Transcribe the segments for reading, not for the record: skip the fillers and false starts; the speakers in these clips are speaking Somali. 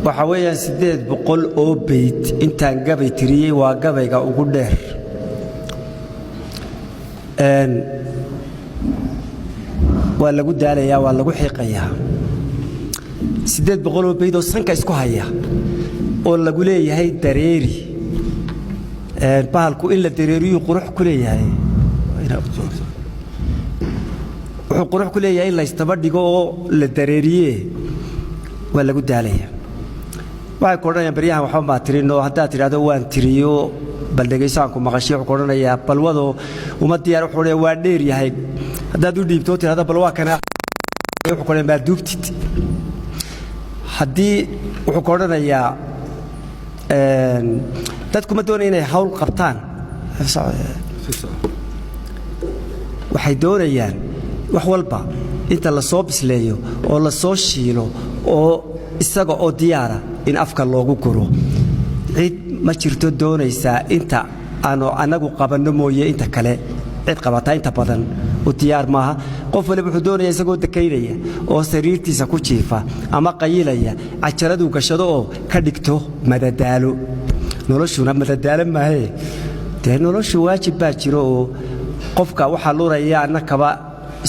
waxa weeyaan 800 oo beyd intaan gabay tiriyay waa gabayga ugu dheer waa lagu daalayaa waa lagu xiiqayaa 800 oo beyd oo sanka isku haya oo lagu leeyahay dareeri bahalku in la dareeriyo qurux ku leeyahay wuxuu qurux ku leeyahay in la istabadhigo oo la dareeriye waa lagu daalayaa waxay koodhanayaan bariyahan waxa ma tirino hadaa tiraado waan tiriyo bal dhageysaanku maqashiyo koodhanaya balwado uma diyaar wuxuu leeyahay waa dheer yahay hadaa u dhiibto tiraado bal waa kana wuxuu koodhanaya ma duubtid hadii wuxuu koodhanayaa dadku ma doonayaan inay hawl qabtaan waxay doonayaan wax walba inta la soo bisleeyo oo la soo shiilo oo isaga oo diyaara in afka loogu guro cid ma jirto doonaysa inta aanu anagu qabanno mooyee inta kale cid qabata inta badan oo diyaar maaha qof waliba wuxuu doonayaa isagoo dakeynaya oo sariirtiisa ku jiifa ama qayilaya cajaradu gashado oo ka dhigto madadaalo noloshuna madadaalo maahe dee noloshu waajib baa jiro oo qofka waxa luraya annakaba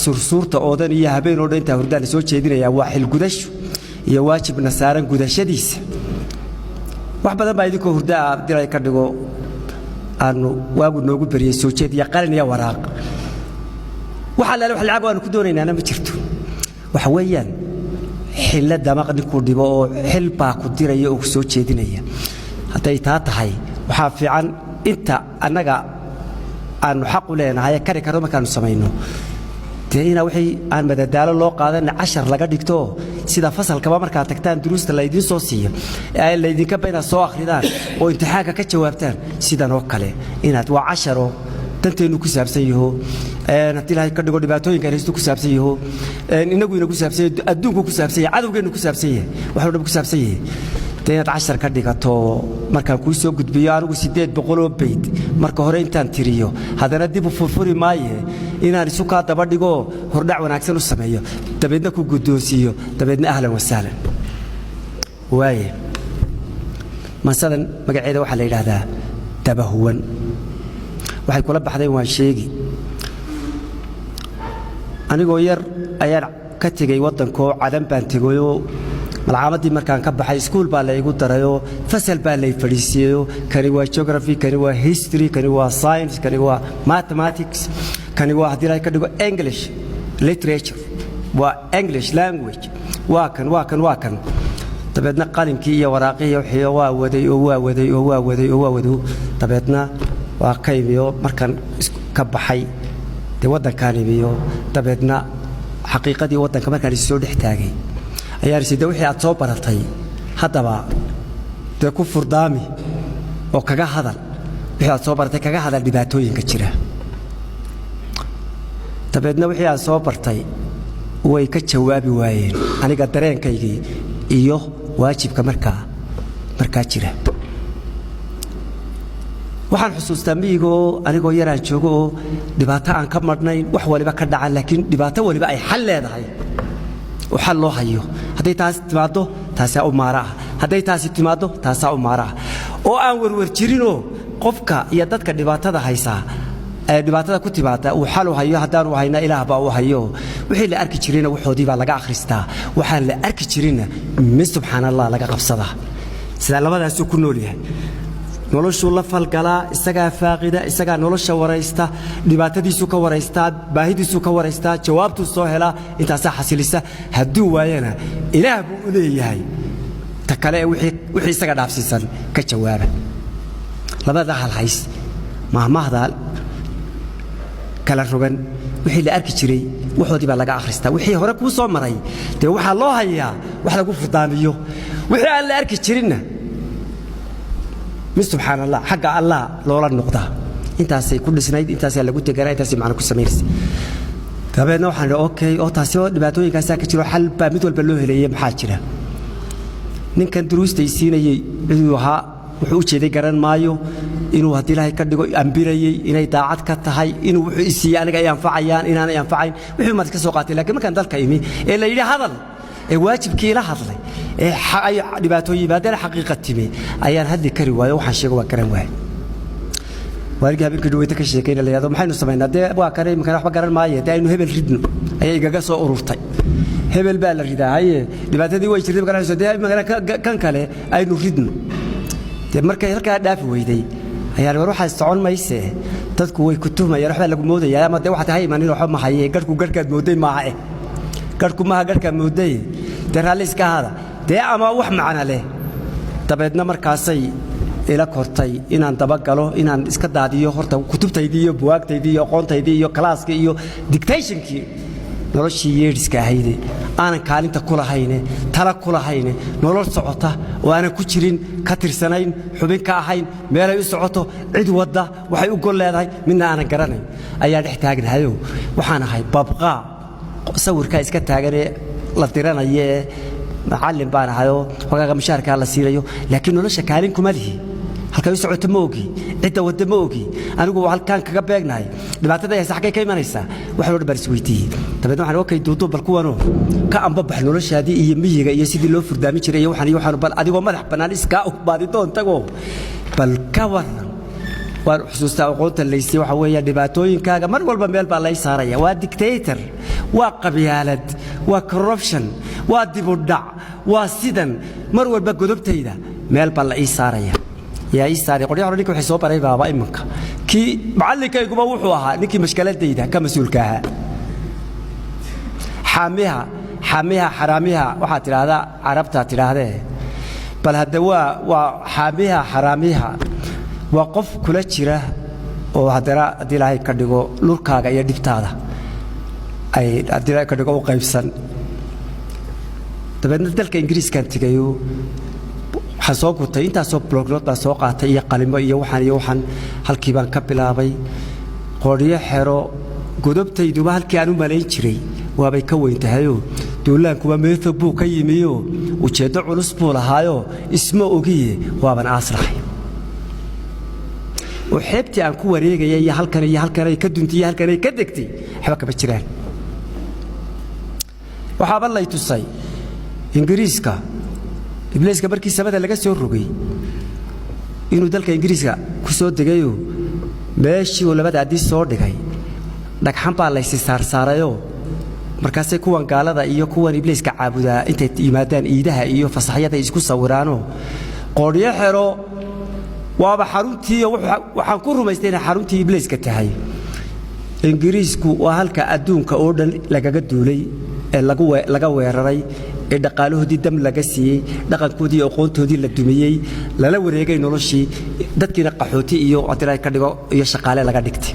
sursuurta oodan iyo habeen oo dhantaa hurdaan soo jeedinaya waa xil gudasho iyo waajibna saaran gudashadiisa wax badan baa idinku hurdaa diray ka dhigo aanu waagu noogu bariyay soo jeediya qalin iyo waraaq waxa la lacag waan ku doonaynaa ma jirto waxa weeyaan xilla damaqni ku dhibo oo xil baa ku diraya oo soo jeedinaya haday taa tahay waxa fiican inta anaga aanu xaq u leenahay kari karo markaan sameeyno deena wixii aan madadaalo loo qaadan 10 laga dhigto sida fasalkaba marka tagtaan duruusta la idin soo siiyo ay la idin ka bayna soo akhridaan oo imtixaanka ka jawaabtaan sidan oo kale inaad waa 10 danteenu ku saabsan yaho hadii ilaahay ka dhigo dhibaatooyinka haysto ku saabsan yaho inagu ina ku saabsan adduunku ku saabsan yahay cadawgeenu ku saabsan yahay waxa uu ku saabsan yahay deena 10 ka dhigato marka ku soo gudbiyo anigu 800 oo beyd marka hore intaan tiriyo hadana dib u furfuri maaye inaan isu ka daba dhigo hordhac wanaagsan u sameeyo dabeedna ku guddoonsiyo dabeedna ahlan wa sahlan waaye masalan magaceeda waxa la yiraahdaa tabahuwan waxay kula baxday waan sheegi anigoo yar ayaan ka tagay wadanko cadan baan tagayo malcaamadii markaan ka baxay school baa la igu darayo fasal baa la fadhiisiyo kani waa geography kani waa history kani waa science kani waa mathematics kani waa hadii la ka dhigo English literature waa English language waa kan dabeedna qalinkii iyo waraaqii wixii waa waday dabeedna waa qaybiyo markaan ka baxay de wadankan ibiyo dabeedna xaqiiqadii wadanka markaan soo dhixtaagay ayaa sidoo wixii aad soo baratay hadaba de ku furdaami oo kaga hadal wixii aad soo baratay kaga hadal dhibaatooyinka jira dabeedna wixii aad soo bartay way ka jawaabi waayeen aniga dareenkaygii iyo waajibka markaa jira waxaan xusuustaa miyigo anigoo yaraan joogo oo dhibaato aan ka marnayn wax waliba ka dhacan laakiin dhibaato waliba ay xal leedahay oo xal loo hayo haday taas timaado taas u maaraa haday taas timaado taas u maaraa oo aan warwar jirino qofka iyo dadka dhibaatada haysa ay dhibaatada ku timaada uu xal u hayo hadaan u hayna ilaah baa u hayo wixii la arki jirina waxoodii baa laga akhristaa waxaan la arki jirina min subhanallah laga qabsada sida labadaas ku nool yahay noloshu la falgala isaga faaqida isaga nolosha waraysta dhibaatadiisu ka waraysta baahidiisu ka waraysta jawaabtu soo hela inta sax xasilisa haduu waayana ilaah buu u leeyahay takale wixii isaga dhaafsiisan ka jawaaba labada hal hays mahmahdal kala rogan wixii la arki jiray waxoodii baa laga akhristaa wixii hore ku soo maray de waxa loo hayaa wax lagu furdaamiyo wixii aan la arki jirina سبحان الله حق الله لولا النقطة أنت سيكون سنيد أنت سيلقوا تجارة أنت سي معنا كل سميرس تابعنا وحنا أوكي أو تاسيو دبعتوني كاسا كتير حل بمثل بلوه اللي محاجرة نين كان دروس تيسينا يها وحوش ذي قرن مايو إنه هدي له كده أمبيري إنه داعت كتهاي إنه وحسي أنا جاي ينفعيان إن أنا ينفعين وحنا ما تكسوقاتي لكن ما كان ذلك إيمي إلا يلي هذا الواجب كي لا هذا ay dhibaatooyin baadana xaqiiqatime ayaan hadli kari waayo waxaan sheego waa garan waay waaligi habeenkii dhaweyta ka sheekayna la yiraahdo maxaynu sameynaa dee waa kare imkan waxba garan maayo dee aynu hebel ridno ayay igaga soo ururtay hebel baa la ridaayay dhibaatadii way jirtay markaa soo dee kan kale aynu ridno dee markay halka dhaafi weyday ayaan war waxa socon mayse dadku way ku tuhmayaan waxba lagu moodayaa ama dee waxa tahay iman inuu xuma hayay garkaad mooday maaha garku maaha garka mooday dee raaliska hada dee ama wax macna leh dabeedna markaasay ila kortay inaan daba galo inaan iska daadiyo horta kutubtaydii iyo buwaagtaydii iyo aqoontaydii iyo klaaska iyo dictationkii noloshii yeedhiska ahayd aanan kaalinta ku lahayn tala ku lahayn nolol socota oo aanan ku jirin ka tirsanayn xubin ka ahayn meel ay u socoto cid wada waxay u gol leedahay midna aanan garanayn ayaa dhex taagnahayo waxaan ahay babqa sawirka iska taaganee la diranayo macallin baan ahayo waqaqa mushaarka la siirayo laakiin nolosha kaalin kuma lihi halka ay socoto ma ogi cidda wada ma ogi anigu halkaan kaga beegnahay dhibaatada ay saxkay ka imanaysa wax loo dhabar isweydiiyay tabeed waxaan okay duudo bal kuwano ka amba bax noloshaadii iyo miyiga iyo sidii loo furdaami jiray iyo waxaan bal adigoo madax banaan iska u baadi doontago bal ka waran waan xusuustaa aqoonta leysay waxa weeye dhibaatooyinkaaga mar walba meel baa la saaraya waa dictator waa qabyaalad waa corruption waa dib u dhac waa sidan mar walba godobtayda meel baa la saaraya yaa saaray qoryaha hore waxay soo baray baaba imanka ki macallinkaygu wuxuu ahaa ninkii mashkaladayda ka mas'uulka ahaa xamiha xaraamiha waxa tiraahdaa carabta tiraahdee bal hada waa xamiha xaraamiha waa qof kula jira oo hadara dilaahay ka dhigo lurkaaga iyo dhibtaada ay dilaahay ka dhigo u qaybsan dabeedna dalka ingiriiskan tigayo waxaan soo gutay intaasoo blognood baan soo qaatay iyo qalimo iyo waxaan halkii baan ka bilaabay qoryo xero godobtayduba halkii aan u malayn jiray waabay ka weyntahayo duulaankuba meeto buu ka yimiyo ujeeddo culus buu lahaayo isma ogiye waaban aasrahay oo xeebtii aan ku wareegayay iyo halkan ay ka duntay iyo halkan ay ka degtay waxba kama jiraan waxaaba lay tusay ingiriiska ibliiska markii samada laga soo rogay inuu dalka ingiriiska ku soo degayo meeshii uu labada adii soo dhigay dhagxan baa la saarayo markaasay kuwan gaalada iyo kuwan ibliiska caabuda intay yimaadaan iidaha iyo fasaxyada isku sawiraano qoryo xero waaba xaruntii waxaan ku rumaystay xaruntii ibliiska tahay ingiriisku waa halka adduunka oo dhan lagaga duulay ee laga weeraray ee dhaqaalahoodii dam laga siiyay dhaqankoodii aqoontoodii la dumiyay lala wareegay noloshii dadkiina qaxooti iyo adiray ka dhigo iyo shaqaale laga dhigtay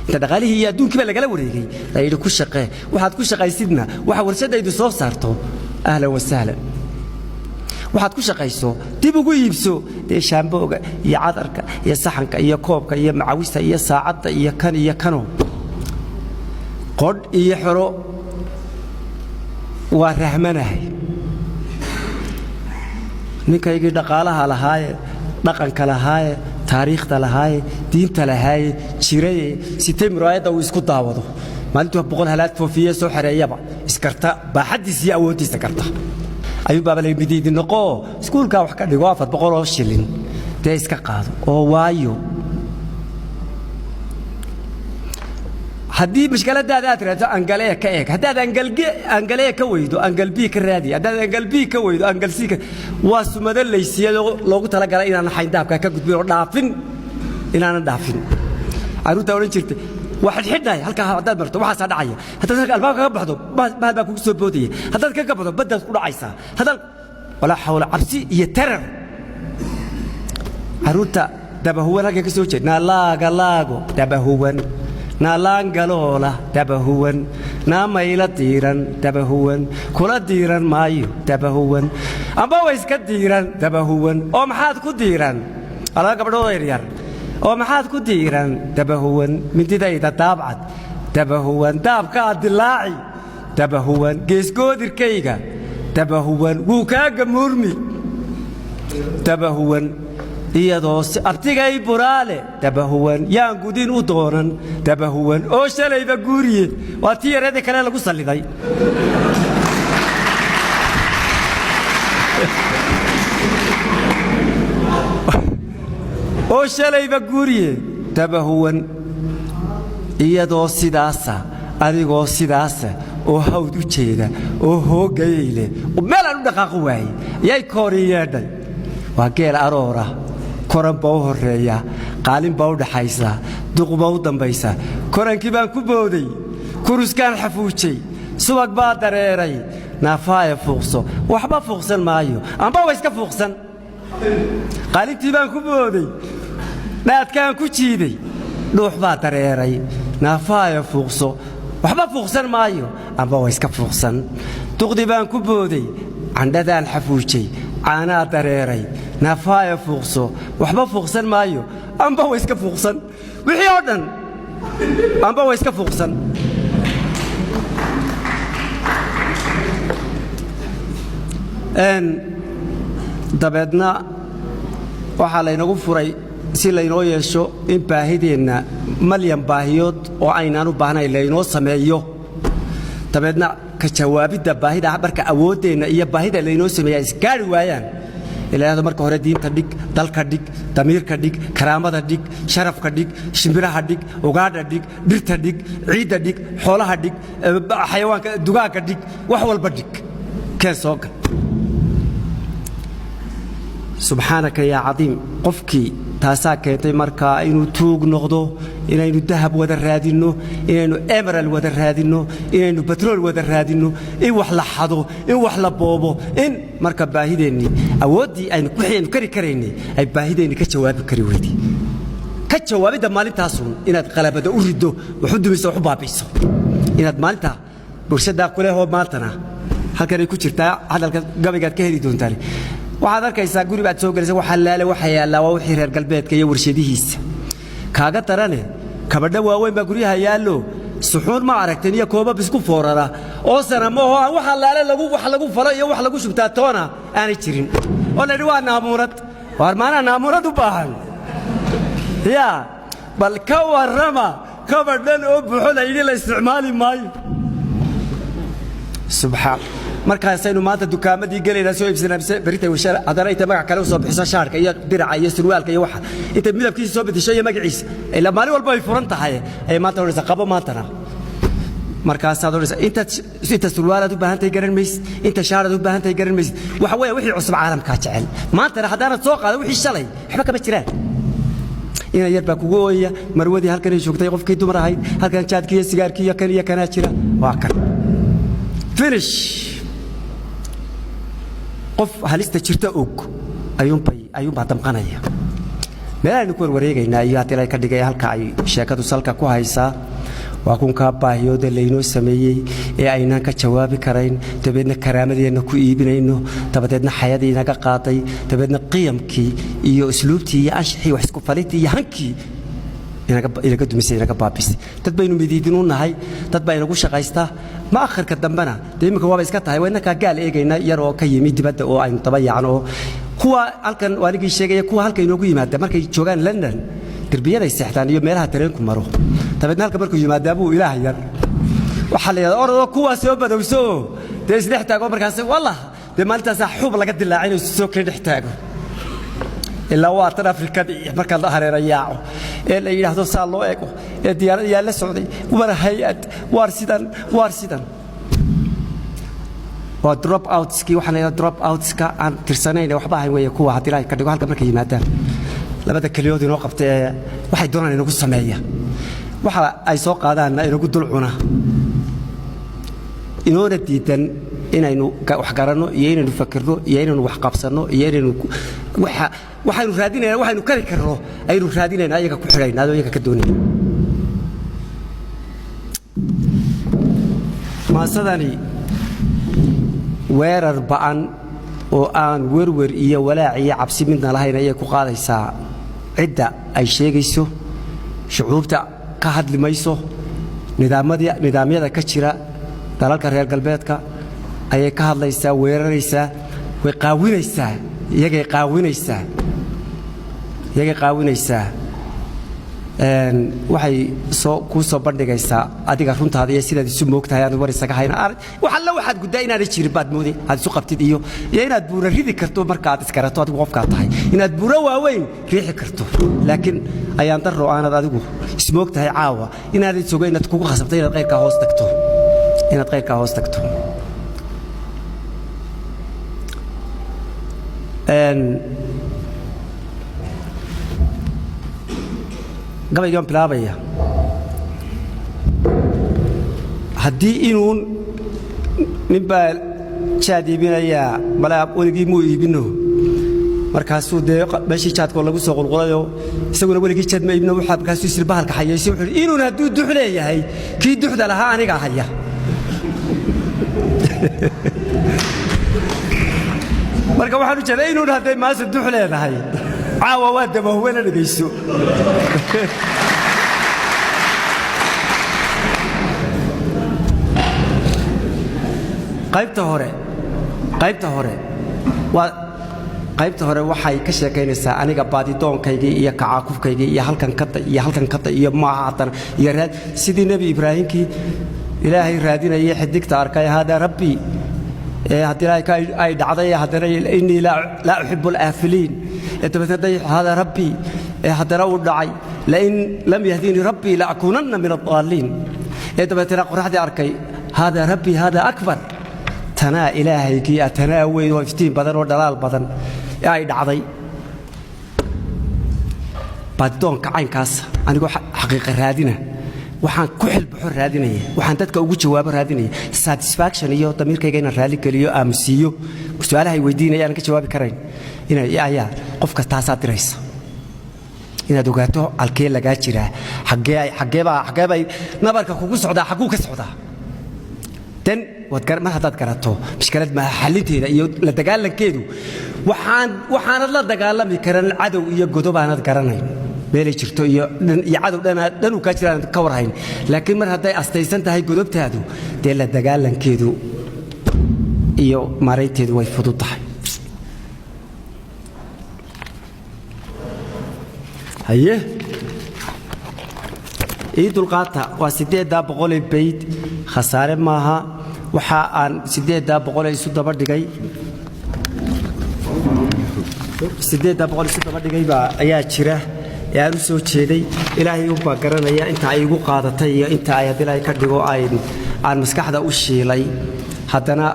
inta dhaqaalihii iyo adduunkiiba lagala wareegay ayay ku shaqee waxaad ku shaqaysidna waxa warshadaydu soo saarto ahlan wa sahlan waxaad ku shaqayso dib ugu iibso shaambooga iyo cadarka iyo saxanka iyo koobka iyo macawista iyo saacadda iyo kano qod iyo xiro waa rahmanahay ninkaygii dhaqaalaha lahaaye dhaqanka lahaaye taariikhda lahaaye diinta lahaaye jiray sitay muraayada uu isku daawado maalintii 100 halaad foofiye soo xareeyaba iskarta baaxadiisa iyo awoodiisa karta ayuu baaba la midid noqo iskuulka wax ka dhigo 400 oo shilin dee iska qaado oo waayo haddii mushkiladaada aad raadto angalee ka eeg haddaad angalee ka weydo angalbii ka raadi haddaad angalbii ka weydo angalsii ka waa sumado laysiyadoo loogu talagalay inaan xayndaabka ka gudbin oo dhaafin inaanan dhaafin caruurta oran jirtay waxaad xidhay halka hadaad marto waxa dhacaya hadaad halka albaabka ka baxdo bahal baa kugu soo boodaya hadaad ka gabado badda ku dhacaysa hadaad wala hawla cabsi iyo tarar caruurta dabahuwan halka ka soo jeedna laago dabahuwan naalangalola dabahuwan naamayla diiran dabahuwan kula diiran maayo dabahuwan amba way iska diiran dabahuwan oo maxaad ku diiran ala gabadhooda yar oo maxaad ku diiran dabahuwan mididayda daabcad dabahuwan daabka dilaaci dabahuwan geesgoodirkayga dabahuwan wuu kaaga muurmi dabahuwan iyadoo abtigay buraale dabahuwan yaan gudin u doonan dabahuwan oo shalayba guuriye waa tii yareeda kale lagu saliday oo shalayba guuriye tabahuwan iyadoo sidaasa adigoo sidaasa oo hawd u jeeda oo hoogayle meel aan u dhaqaaqo waayay yay kooriyeedhay waa geel aroora koran baa u horeeya qaalin baa u dhaxaysa duqba u dambaysa korankii baan ku booday kuruskaan xafuujay subag baa dareeray naafaaya fuuqso waxba fuuqsan maayo amba way iska fuuqsan qaalintii baan ku booday naadkaan ku jiiday dhuux baa dareeray naafaaya fuuqso waxba fuuqsan maayo amba way iska fuuqsan duqdi baan ku booday candhadaan xafuujay caanaa dareeray naafaaya fuuqso waxba fuuqsan maayo amba way iska fuuqsan wixii oo dhan amba way iska fuuqsan dabeedna waxaa laynagu furay si laynoo yeesho in baahideenna malyan baahiyood oo aynaan u baahnayn laynoo sameeyo dabeedna ka jawaabidda baahida marka awooddeenna iyo baahida laynoo sameeya isgaari waayaan ilaahdo marka hore diinta dhig dalka dhig damiirka dhig karaamada dhig sharafka dhig shimbiraha dhig ugaadha dhig dhirta dhig ciidda dhig xoolaha dhig xayawaanka dugaagga dhig wax walba dhig keen soo gal subxaanaka yaa cadiim qofkii taasaa keentay markaa inuu tuug noqdo inaynu dahab wada raadinno inaynu emerald wada raadinno inaynu batrool wada raadinno in wax la xado in wax la boobo in marka baahideennii awooddii aynu kari karaynay ay baahideennii ka jawaabi kari weydii ka jawaabidda maalintaasun inaad qalabada u riddo wax u dumiso wax u baabi'iso inaad maalintaa bulshadaa kulehoo maantana halkanay ku jirtaa hadalka gabaygaad ka heli doontaan waxaad arkaysaa guri baad soo gelaysa waxa laale waxa yaala waa wixii reer galbeedka iyo warshadihiisa kaaga darane kabadha waaweyn baa guryaha yaallo suxuun ma aragteen iyo koobab isku foorara oo sanamo oo waxa laale wax lagu falo iyo wax lagu shubtaa toona aanay jirin oo la dhawaa naamuurad war maana naamuurad u baahan ya bal ka warrama kabadhan oo buuxda idin la isticmaali maayo subxaan markaasaynu maanta dukaamadii galeynaa soo iibsanaa baritay washara hadana inta magac kale u soo bixiso shaarka iyo diraca iyo surwaalka iyo waxa inta midabkiisa soo bedesho iyo magaciisa ila maalin walba ay furan tahay ay maanta horeysa qabo maantana markaasaad horeysa inta surwaalaad u baahan tahay garan maysid inta shaaraad u baahan tahay garan maysid waxa weeye wixii cusub caalamka jecel maantana haddaanad soo qaado wixii shalay waxba kama jiraan ina yar baa kugu ooya marwadii halkan ay joogtay qofkii dumar ahayd halkan jaadkii iyo sigaarkii iyo kan iyo kanaa jira waa kan finish qof halista jirta og ayuunbaa damqanaya meelaaynu ku warwareegaynaa iyo haddii lay ka dhigay halka ay sheekadu salka ku haysaa waa kunkaa baahiyooda laynoo sameeyey ee aynaan ka jawaabi karayn dabeedna karaamadeenna ku iibinayno dabadeedna xayadii naga qaaday dabeedna qiyamkii iyo usluubtii iyo anshaxii wax isku falintii iyo hankii inaga dumisay inaga baabisay dad baynu midiidin u nahay dad baa inagu shaqaystaa ma akhirka dambena dee iminka waaba iska tahay waa innakaa gaal eegayna yar oo ka yimi dibadda oo aynu daba yaacno oo kuwa halkan waanigii sheegaya kuwa halka inoogu yimaada markay joogaan london derbiyaday seexdaan iyo meelaha tareenku maro dabeedna halka markuu yimaadaa buu ilaah yar waxaa la yidhahdaa orodoo kuwaa soo badowso dee isdhex taago markaas wallah dee maalintaasaa xub laga dilaacay inuu soo kala dhex taago ilaa waa tan afrikada marka la hareera yaaco ee la yiraahdo saa loo eego ee diyaarad yaa la socday wara hay'ad waar sidan waa drop outski waxaan leeyahay drop outska aan tirsanayn waxba ahayn weeye kuwa hadii ay ka dhigo halka markay yimaadaan labada kaliyood inoo qabtay waxay doonaan inagu sameeya waxa ay soo qaadaan inagu dul cuna inoona diidan inaynu wax garanno iyo inaynu fakirno iyo inaynu wax qabsanno iyo inaynu waxaynu raadinaynaa waxaynu kari karno aynu raadinaynaa ayaga ku xidhaynaa ayaga ka doonayna maasadani weerar ba'an oo aan werwer iyo walaac iyo cabsi midna lahayn ayay ku qaadaysaa cidda ay sheegayso shucuubta ka hadli mayso nidaamyada ka jira dalalka reer galbeedka ayay ka hadlaysaa weeraraysaa way qaawinaysaa iyagay qaawinaysaa waxay ku soo bandhigaysaa adiga runtaada iyo sidaad isu moogtahay aad war isaga hayna waxa la waxaad gudaa inaad jirin baad mooday aad isu qabtid iyo inaad buura ridi karto marka aad iskarato adigu qofka tahay inaad buura waaweyn riixi karto laakiin ayaan daro aanad adigu ismoogtahay caawa inaad isugu inaad kugu khasabtay inaad qeyrka hoos tagto gabaygan bilaabaya haddii inuu ninbaa jaad iibinaya malaa weligii muu iibino markaasuu dee meeshii jaadkoo lagu soo qulqulayo isaguna weligii jaad ma iibino waxaa markaasuu isir bahalka xayeysay wuxuu inuun hadduu dux leeyahay kii duxda lahaa aniga haya marka waxaan u jeedaa inuun hadday maasa dux leedahay caawa waa dabahubana dhegayso qaybta hore waxay ka sheekaynaysaa aniga baadidoonkayga iyo kacaakufkayga iyo halkan kada iyo maaha haddana iyo sidii nebi ibraahimkii ilaahay raadinayay xidigta arkay hada rabbi haddii ay dhacday haddana innii laa uxibu alaafiliin dabeetna hada rabbi haddana uu dhacay lain lam yahdinii rabbii laakuunanna min addaaliin dabeetna qoraxdii arkay hada rabbi hada akbar tanaa ilaahaygii tanaa weyn oo iftiin badan oo dhalaal badan ay dhacday baadidoonka caynkaas anigoo xaqiiqa raadina waxaan ku xilbaxo raadinaya waxaan dadka ugu jawaabo raadinaya satisfaction iyo damiirkayga inaan raali geliyo aamusiiyo su'aalaha ay weydiinayaan ka jawaabi karayn ayaa qofka taasaa diraysa inaad ogaato halkee lagaa jiraa xageebay nabarka kugu socdaa xaguu ka socdaa dan mar haddaad garato mishkalad maaha xalinteeda iyo la dagaalankeedu waxaanad la dagaalami karan cadow iyo godobaanad garanayn meelay jirto iyo cadow dhanuu kaa jiraan ka warhayn laakiin mar hadday astaysan tahay godobtaadu dee la dagaalankeedu iyo maaraynteedu way fudud tahay haye ii dulqaata waa 800 bayd khasaare maaha waxa aan 800 isu daba dhigay 800 isu daba dhigay baa ayaa jira aan u soo jeeday ilaahay uu baa garanaya inta ay igu qaadatay iyo inta ay hadii ka dhigo aan maskaxda u shiilay haddana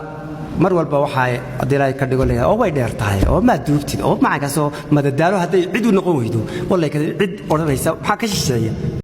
mar walba waxa hadii ka dhigo leeyahay oo way dheer tahay oo ma duubtid oo macaaga soo madadaalo haday cid u noqon weydo wallahi cid oranaysa waxa ka shisheeya